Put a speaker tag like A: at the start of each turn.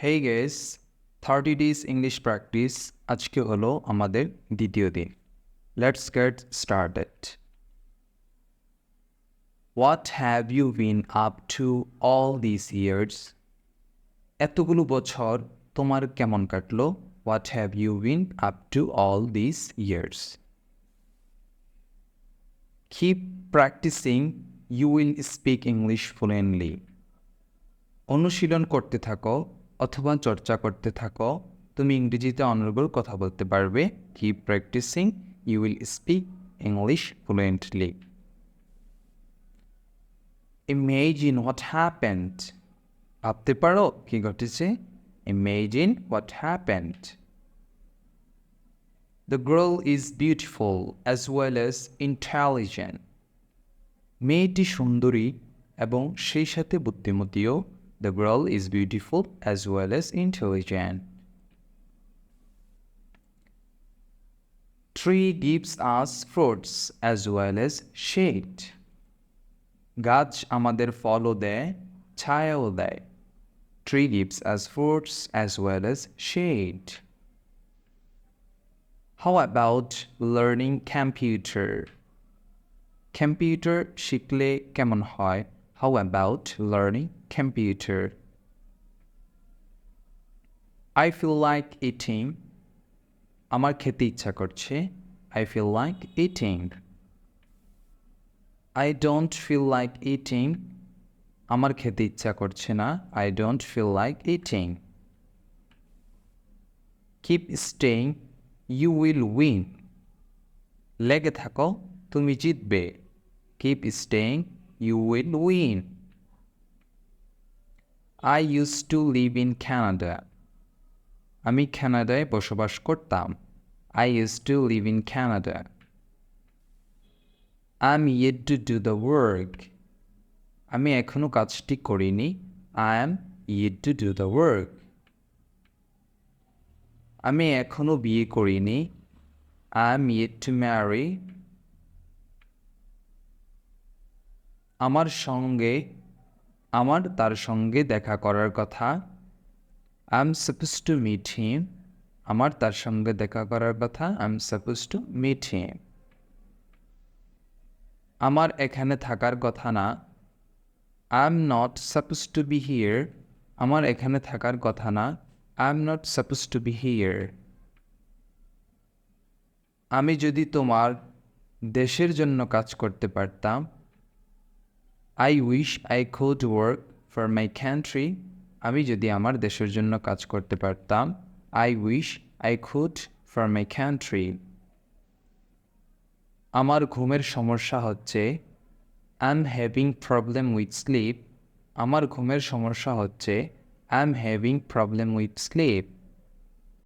A: Hey guys, 30 days English practice আজকে হলো আমাদের দ্বিতীয় দিন। Let's get started. What have you been up to all these years? এতগুলো বছর তোমার কেমন কাটলো? What have you been up to all these years? Keep practicing, you will speak English fluently. অনুশীলন করতে থাকো অথবা চর্চা করতে থাকো, তুমি ইংরেজিতে অনর্গল কথা বলতে পারবে। Keep practicing, you will speak English fluently. Imagine what happened, ভাবতে পারো কি ঘটেছে। Imagine what happened. The girl is beautiful as well as intelligent. মেয়েটি সুন্দরী এবং সেই সাথে বুদ্ধিমতীও। The girl is beautiful as well as intelligent. Tree gives us fruits as well as shade. গাছ আমাদের ফলও দেয়, ছায়াও দেয়। Tree gives us fruits as well as shade. How about learning computer? Computer শিখলে কেমন হয়? How about learning computer? I feel like eating. আমার খেতে ইচ্ছা করছে। I feel like eating. I don't feel like eating. আমার খেতে ইচ্ছা করছে না। I don't feel like eating. Keep staying, you will win. লেগে থাকো, তুমি জিতবে। Keep staying, you will win. I used to live in Canada. আমি কানাডায় বসবাস করতাম। I used to live in Canada. I'm yet to do the work. আমি এখনো কাজটি করিনি। I am yet to do the work. আমি এখনো বিয়ে করিনি। I am yet to marry. আমার তার সঙ্গে দেখা করার কথা। I'm supposed to meet him. আমার তার সঙ্গে দেখা করার কথা। I'm supposed to meet him. আমার এখানে থাকার কথা না। I'm not supposed to be here. আমার এখানে থাকার কথা না। I'm not supposed to be here. আমি যদি তোমার দেশের জন্য কাজ করতে পারতাম। I wish I could work for my country. আমি যদি আমার দেশের জন্য কাজ করতে পারতাম। I wish I could for my country. আমার ঘুমের সমস্যা হচ্ছে। I'm having problem with sleep. আমার ঘুমের সমস্যা হচ্ছে। I'm having problem with sleep.